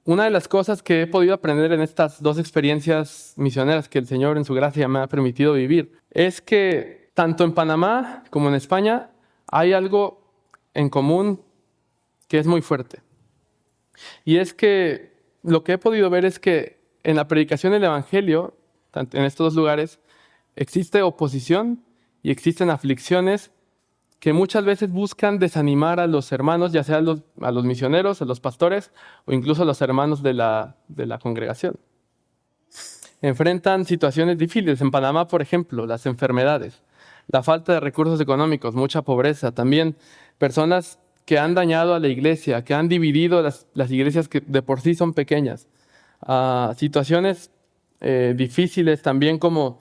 una de las cosas que he podido aprender en estas dos experiencias misioneras que el Señor en su gracia me ha permitido vivir es que tanto en Panamá como en España hay algo en común que es muy fuerte. Y es que lo que he podido ver es que en la predicación del Evangelio, tanto en estos dos lugares, existe oposición y existen aflicciones que muchas veces buscan desanimar a los hermanos, ya sea a los misioneros, a los pastores o incluso a los hermanos de la congregación. Enfrentan situaciones difíciles. En Panamá, por ejemplo, las enfermedades, la falta de recursos económicos, mucha pobreza, también personas que han dañado a la iglesia, que han dividido las iglesias que de por sí son pequeñas. Situaciones difíciles también como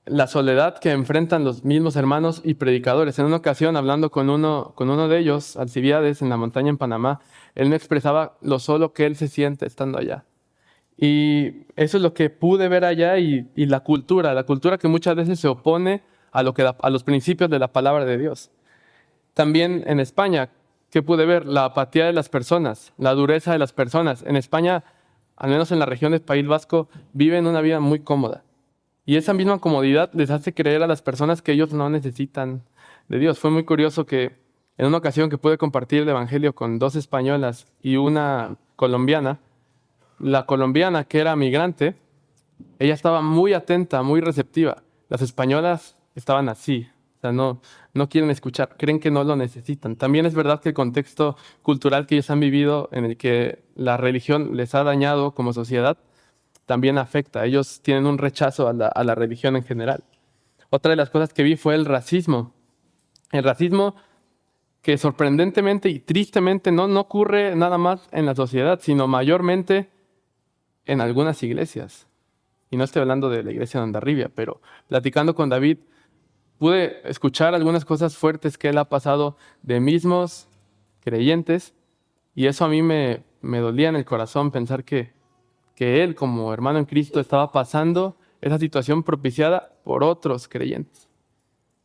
la soledad que enfrentan los mismos hermanos y predicadores. En una ocasión, hablando con uno de ellos, Alcibiades, en la montaña en Panamá, él me expresaba lo solo que él se siente estando allá. Y eso es lo que pude ver allá y la cultura que muchas veces se opone a los principios de la palabra de Dios. También en España, ¿qué pude ver? La apatía de las personas, la dureza de las personas. En España, al menos en la región del País Vasco, viven una vida muy cómoda. Y esa misma comodidad les hace creer a las personas que ellos no necesitan de Dios. Fue muy curioso que en una ocasión que pude compartir el Evangelio con dos españolas y una colombiana, la colombiana, que era migrante, ella estaba muy atenta, muy receptiva. Las españolas estaban así, o sea, no quieren escuchar, creen que no lo necesitan. También es verdad que el contexto cultural que ellos han vivido, en el que la religión les ha dañado como sociedad, también afecta. Ellos tienen un rechazo a la religión en general. Otra de las cosas que vi fue el racismo. El racismo que sorprendentemente y tristemente no ocurre nada más en la sociedad, sino mayormente en algunas iglesias. Y no estoy hablando de la iglesia de Ondarribia, pero platicando con David, pude escuchar algunas cosas fuertes que él ha pasado de mismos creyentes, y eso a mí me dolía en el corazón pensar que él, como hermano en Cristo, estaba pasando esa situación propiciada por otros creyentes.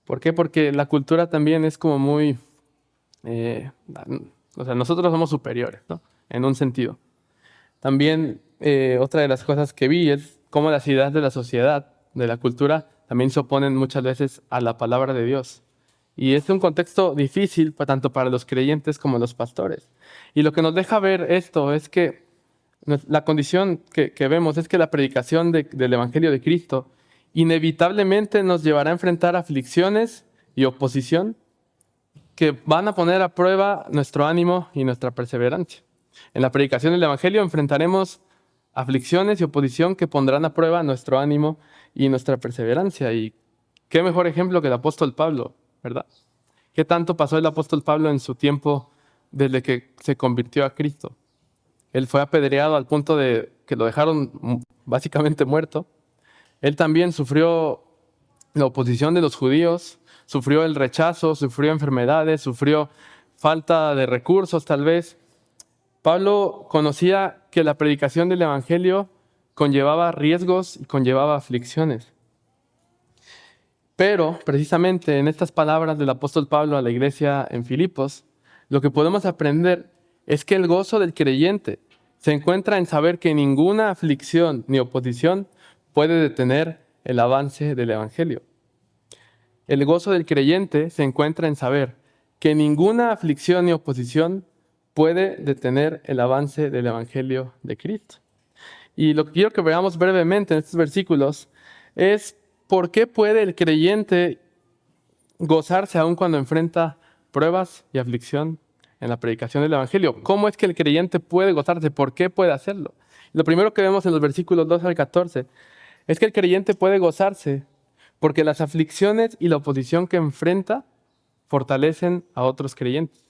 ¿Por qué? Porque la cultura también es como muy... eh, o sea, nosotros somos superiores, ¿no? En un sentido. También otra de las cosas que vi es cómo las ideas de la sociedad, de la cultura, también se oponen muchas veces a la palabra de Dios. Y es un contexto difícil tanto para los creyentes como los pastores. Y lo que nos deja ver esto es que la condición que vemos es que la predicación del Evangelio de Cristo inevitablemente nos llevará a enfrentar aflicciones y oposición que van a poner a prueba nuestro ánimo y nuestra perseverancia. En la predicación del Evangelio enfrentaremos aflicciones y oposición que pondrán a prueba nuestro ánimo y nuestra perseverancia. Y qué mejor ejemplo que el apóstol Pablo, ¿verdad? ¿Qué tanto pasó el apóstol Pablo en su tiempo desde que se convirtió a Cristo? Él fue apedreado al punto de que lo dejaron básicamente muerto. Él también sufrió la oposición de los judíos, sufrió el rechazo, sufrió enfermedades, sufrió falta de recursos tal vez. Pablo conocía que la predicación del Evangelio conllevaba riesgos y conllevaba aflicciones. Pero precisamente en estas palabras del apóstol Pablo a la iglesia en Filipos, lo que podemos aprender es que el gozo del creyente se encuentra en saber que ninguna aflicción ni oposición puede detener el avance del Evangelio. El gozo del creyente se encuentra en saber que ninguna aflicción ni oposición puede detener el avance del Evangelio de Cristo. Y lo que quiero que veamos brevemente en estos versículos es por qué puede el creyente gozarse aún cuando enfrenta pruebas y aflicción en la predicación del Evangelio. ¿Cómo es que el creyente puede gozarse? ¿Por qué puede hacerlo? Lo primero que vemos en los versículos 2 al 14 es que el creyente puede gozarse porque las aflicciones y la oposición que enfrenta fortalecen a otros creyentes.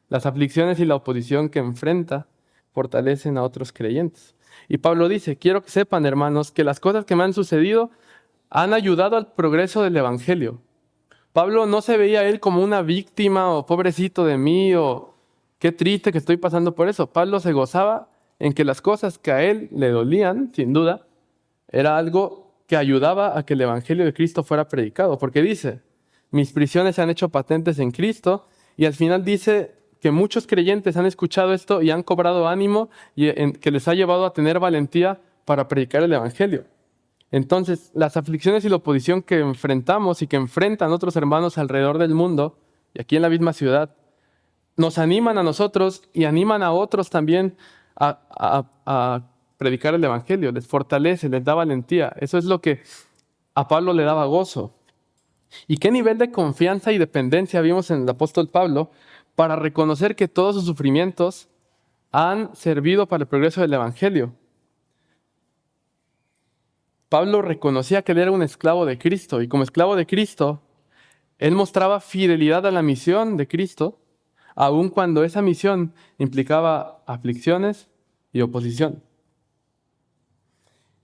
Las aflicciones y la oposición que enfrenta fortalecen a otros creyentes. Y Pablo dice, quiero que sepan, hermanos, que las cosas que me han sucedido han ayudado al progreso del Evangelio. Pablo no se veía a él como una víctima o pobrecito de mí o qué triste que estoy pasando por eso. Pablo se gozaba en que las cosas que a él le dolían, sin duda, era algo que ayudaba a que el Evangelio de Cristo fuera predicado. Porque dice, mis prisiones se han hecho patentes en Cristo, y al final dice que muchos creyentes han escuchado esto y han cobrado ánimo y que les ha llevado a tener valentía para predicar el Evangelio. Entonces, las aflicciones y la oposición que enfrentamos y que enfrentan otros hermanos alrededor del mundo y aquí en la misma ciudad, nos animan a nosotros y animan a otros también a predicar el Evangelio, les fortalece, les da valentía. Eso es lo que a Pablo le daba gozo. ¿Y qué nivel de confianza y dependencia vimos en el apóstol Pablo para reconocer que todos sus sufrimientos han servido para el progreso del Evangelio? Pablo reconocía que él era un esclavo de Cristo y como esclavo de Cristo, él mostraba fidelidad a la misión de Cristo, aun cuando esa misión implicaba aflicciones y oposición.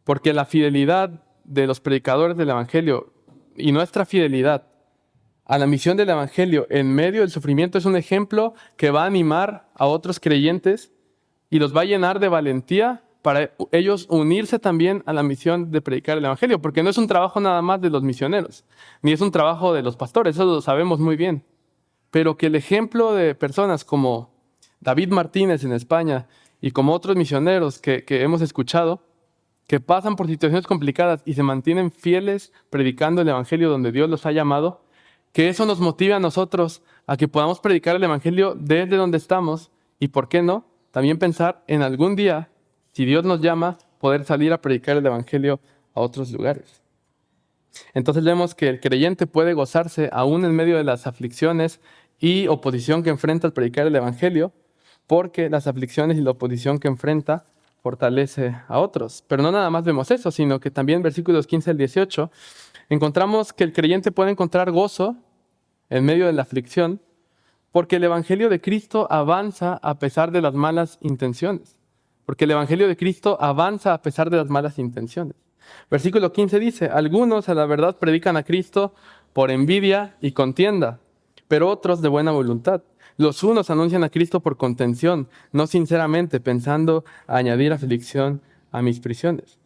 Porque la fidelidad de los predicadores del Evangelio y nuestra fidelidad a la misión del Evangelio en medio del sufrimiento es un ejemplo que va a animar a otros creyentes y los va a llenar de valentía para ellos unirse también a la misión de predicar el Evangelio, porque no es un trabajo nada más de los misioneros, ni es un trabajo de los pastores, eso lo sabemos muy bien, pero que el ejemplo de personas como David Martínez en España y como otros misioneros que hemos escuchado, que pasan por situaciones complicadas y se mantienen fieles predicando el Evangelio donde Dios los ha llamado, que eso nos motive a nosotros a que podamos predicar el Evangelio desde donde estamos y, ¿por qué no?, también pensar en algún día, si Dios nos llama, poder salir a predicar el Evangelio a otros lugares. Entonces vemos que el creyente puede gozarse aún en medio de las aflicciones y oposición que enfrenta al predicar el Evangelio, porque las aflicciones y la oposición que enfrenta fortalece a otros. Pero no nada más vemos eso, sino que también en versículos 15 al 18 encontramos que el creyente puede encontrar gozo en medio de la aflicción, porque el Evangelio de Cristo avanza a pesar de las malas intenciones. Porque el Evangelio de Cristo avanza a pesar de las malas intenciones. Versículo 15 dice, algunos a la verdad predican a Cristo por envidia y contienda, pero otros de buena voluntad. Los unos anuncian a Cristo por contención, no sinceramente, pensando añadir aflicción a mis prisiones.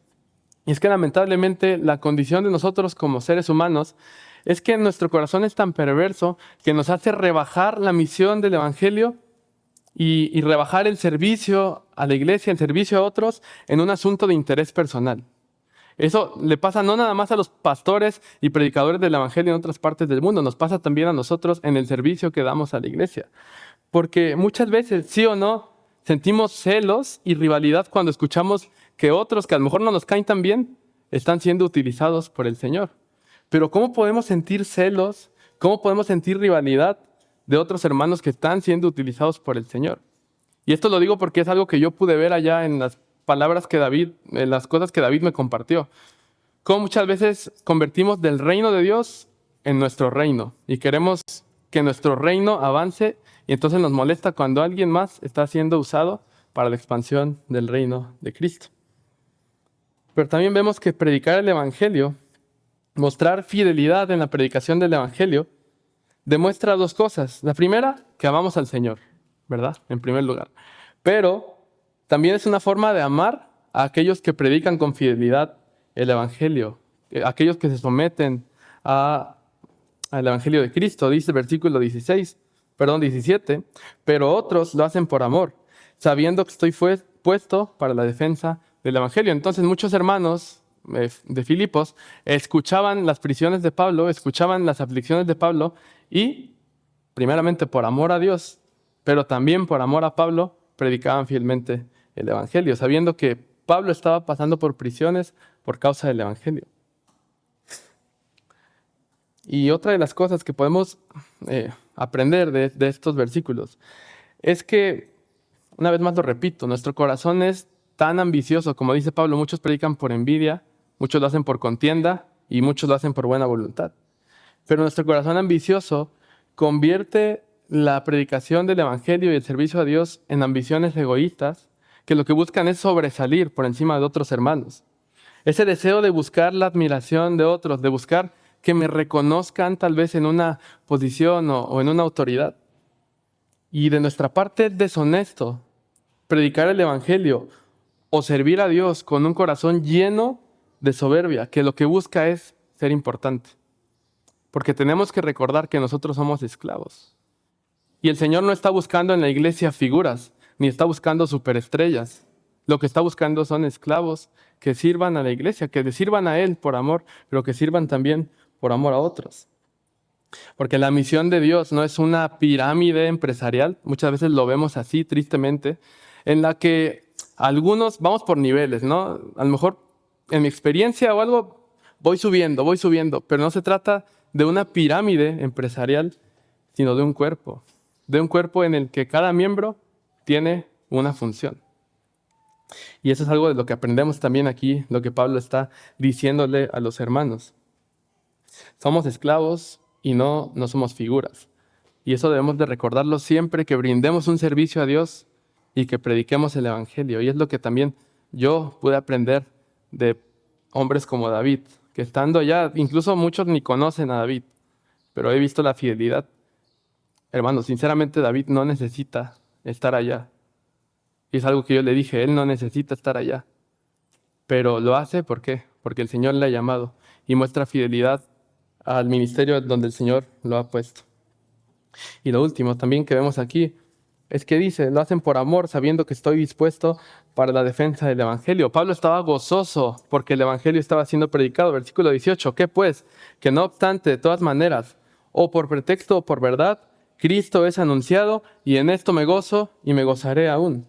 Y es que lamentablemente la condición de nosotros como seres humanos es que nuestro corazón es tan perverso que nos hace rebajar la misión del Evangelio y rebajar el servicio a la iglesia, el servicio a otros en un asunto de interés personal. Eso le pasa no nada más a los pastores y predicadores del Evangelio en otras partes del mundo, nos pasa también a nosotros en el servicio que damos a la iglesia. Porque muchas veces, sí o no, sentimos celos y rivalidad cuando escuchamos que otros que a lo mejor no nos caen tan bien están siendo utilizados por el Señor. Pero ¿cómo podemos sentir celos? ¿Cómo podemos sentir rivalidad de otros hermanos que están siendo utilizados por el Señor? Y esto lo digo porque es algo que yo pude ver allá en las palabras que David, en las cosas que David me compartió. Cómo muchas veces convertimos del reino de Dios en nuestro reino y queremos que nuestro reino avance y entonces nos molesta cuando alguien más está siendo usado para la expansión del reino de Cristo. Pero también vemos que predicar el Evangelio, mostrar fidelidad en la predicación del Evangelio, demuestra dos cosas. La primera, que amamos al Señor, ¿verdad? En primer lugar. Pero también es una forma de amar a aquellos que predican con fidelidad el Evangelio, aquellos que se someten al Evangelio de Cristo. Dice el versículo 17, pero otros lo hacen por amor, sabiendo que estoy puesto para la defensa del Evangelio. Entonces muchos hermanos de Filipos escuchaban las prisiones de Pablo, escuchaban las aflicciones de Pablo y, primeramente por amor a Dios, pero también por amor a Pablo, predicaban fielmente el Evangelio, sabiendo que Pablo estaba pasando por prisiones por causa del Evangelio. Y otra de las cosas que podemos aprender de estos versículos es que, una vez más lo repito, nuestro corazón es tan ambicioso, como dice Pablo, muchos predican por envidia, muchos lo hacen por contienda y muchos lo hacen por buena voluntad. Pero nuestro corazón ambicioso convierte la predicación del Evangelio y el servicio a Dios en ambiciones egoístas que lo que buscan es sobresalir por encima de otros hermanos. Ese deseo de buscar la admiración de otros, de buscar que me reconozcan tal vez en una posición o en una autoridad. Y de nuestra parte es deshonesto predicar el Evangelio o servir a Dios con un corazón lleno de soberbia, que lo que busca es ser importante. Porque tenemos que recordar que nosotros somos esclavos. Y el Señor no está buscando en la iglesia figuras, ni está buscando superestrellas. Lo que está buscando son esclavos que sirvan a la iglesia, que le sirvan a Él por amor, pero que sirvan también por amor a otros. Porque la misión de Dios no es una pirámide empresarial, muchas veces lo vemos así, tristemente, en la que algunos vamos por niveles, ¿no? A lo mejor en mi experiencia o algo voy subiendo, pero no se trata de una pirámide empresarial, sino de un cuerpo en el que cada miembro tiene una función. Y eso es algo de lo que aprendemos también aquí, lo que Pablo está diciéndole a los hermanos. Somos esclavos y no somos figuras. Y eso debemos de recordarlo siempre que brindemos un servicio a Dios y que prediquemos el Evangelio. Y es lo que también yo pude aprender de hombres como David, que estando allá, incluso muchos ni conocen a David, pero he visto la fidelidad. Hermanos, sinceramente David no necesita estar allá. Y es algo que yo le dije, él no necesita estar allá. Pero lo hace, ¿por qué? Porque el Señor le ha llamado y muestra fidelidad al ministerio donde el Señor lo ha puesto. Y lo último también que vemos aquí es que dice, lo hacen por amor, sabiendo que estoy dispuesto para la defensa del Evangelio. Pablo estaba gozoso porque el Evangelio estaba siendo predicado. Versículo 18, ¿qué pues? Que no obstante, de todas maneras, o por pretexto o por verdad, Cristo es anunciado y en esto me gozo y me gozaré aún.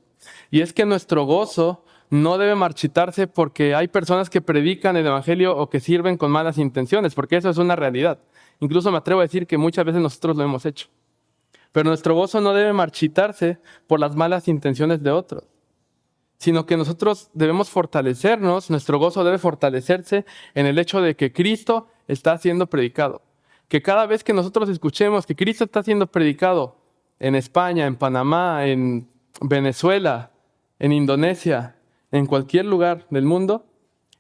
Y es que nuestro gozo no debe marchitarse porque hay personas que predican el Evangelio o que sirven con malas intenciones, porque eso es una realidad. Incluso me atrevo a decir que muchas veces nosotros lo hemos hecho. Pero nuestro gozo no debe marchitarse por las malas intenciones de otros, sino que nosotros debemos fortalecernos, nuestro gozo debe fortalecerse en el hecho de que Cristo está siendo predicado. Que cada vez que nosotros escuchemos que Cristo está siendo predicado en España, en Panamá, en Venezuela, en Indonesia, en cualquier lugar del mundo,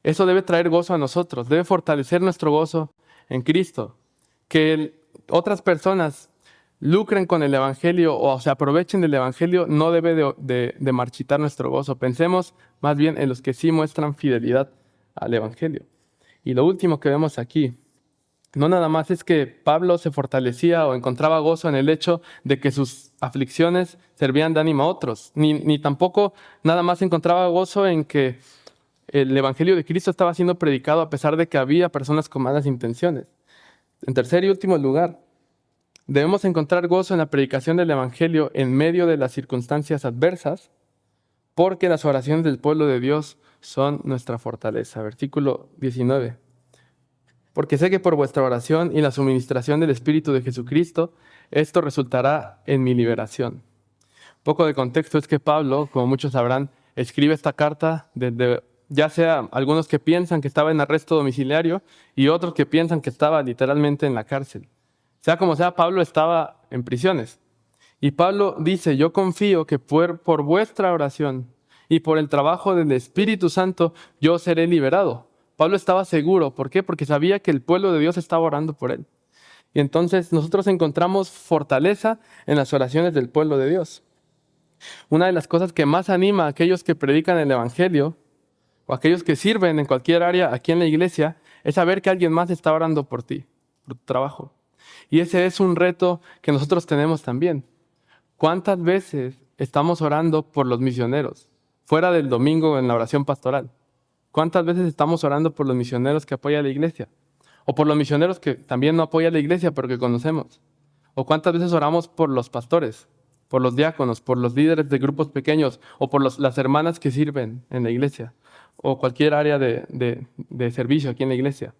eso debe traer gozo a nosotros, debe fortalecer nuestro gozo en Cristo. Que otras personas lucren con el Evangelio o se aprovechen del Evangelio no debe de marchitar nuestro gozo. Pensemos más bien en los que sí muestran fidelidad al Evangelio. Y lo último que vemos aquí, no nada más es que Pablo se fortalecía o encontraba gozo en el hecho de que sus aflicciones servían de ánimo a otros, ni tampoco nada más encontraba gozo en que el Evangelio de Cristo estaba siendo predicado a pesar de que había personas con malas intenciones. En tercer y último lugar, debemos encontrar gozo en la predicación del Evangelio en medio de las circunstancias adversas, porque las oraciones del pueblo de Dios son nuestra fortaleza. Versículo 19. Porque sé que por vuestra oración y la suministración del Espíritu de Jesucristo, esto resultará en mi liberación. Poco de contexto es que Pablo, como muchos sabrán, escribe esta carta desde, ya sea algunos que piensan que estaba en arresto domiciliario y otros que piensan que estaba literalmente en la cárcel. Sea como sea, Pablo estaba en prisiones. Y Pablo dice, yo confío que por vuestra oración y por el trabajo del Espíritu Santo, yo seré liberado. Pablo estaba seguro. ¿Por qué? Porque sabía que el pueblo de Dios estaba orando por él. Y entonces nosotros encontramos fortaleza en las oraciones del pueblo de Dios. Una de las cosas que más anima a aquellos que predican el Evangelio o a aquellos que sirven en cualquier área aquí en la iglesia es saber que alguien más está orando por ti, por tu trabajo. Y ese es un reto que nosotros tenemos también. ¿Cuántas veces estamos orando por los misioneros? Fuera del domingo en la oración pastoral. ¿Cuántas veces estamos orando por los misioneros que apoya la iglesia? O por los misioneros que también no apoya la iglesia, pero que conocemos. ¿O cuántas veces oramos por los pastores, por los diáconos, por los líderes de grupos pequeños, o por las hermanas que sirven en la iglesia, o cualquier área de servicio aquí en la iglesia?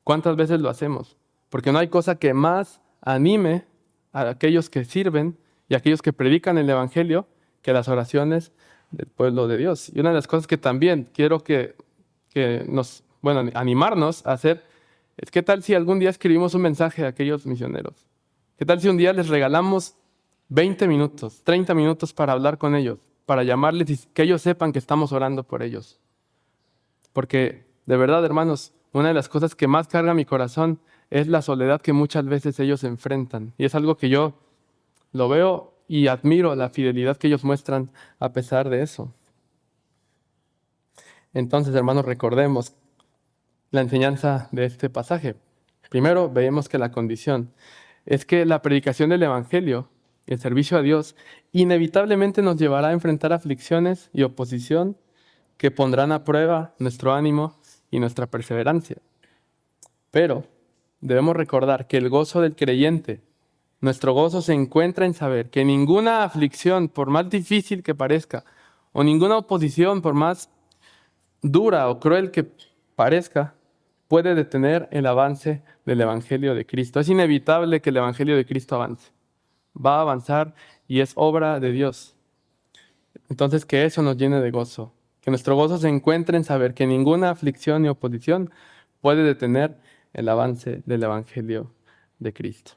¿Cuántas veces lo hacemos? Porque no hay cosa que más anime a aquellos que sirven y a aquellos que predican el Evangelio que las oraciones del pueblo de Dios. Y una de las cosas que también quiero que animarnos a hacer es qué tal si algún día escribimos un mensaje a aquellos misioneros. ¿Qué tal si un día les regalamos 20 minutos, 30 minutos para hablar con ellos, para llamarles y que ellos sepan que estamos orando por ellos? Porque de verdad, hermanos, una de las cosas que más carga mi corazón es la soledad que muchas veces ellos enfrentan. Y es algo que yo lo veo y admiro la fidelidad que ellos muestran a pesar de eso. Entonces, hermanos, recordemos la enseñanza de este pasaje. Primero, vemos que la condición es que la predicación del Evangelio el servicio a Dios, inevitablemente nos llevará a enfrentar aflicciones y oposición que pondrán a prueba nuestro ánimo y nuestra perseverancia. Pero debemos recordar que el gozo del creyente, nuestro gozo se encuentra en saber que ninguna aflicción, por más difícil que parezca, o ninguna oposición, por más dura o cruel que parezca, puede detener el avance del Evangelio de Cristo. Es inevitable que el Evangelio de Cristo avance. Va a avanzar y es obra de Dios. Entonces, que eso nos llene de gozo. Que nuestro gozo se encuentre en saber que ninguna aflicción ni oposición puede detener el avance del Evangelio de Cristo.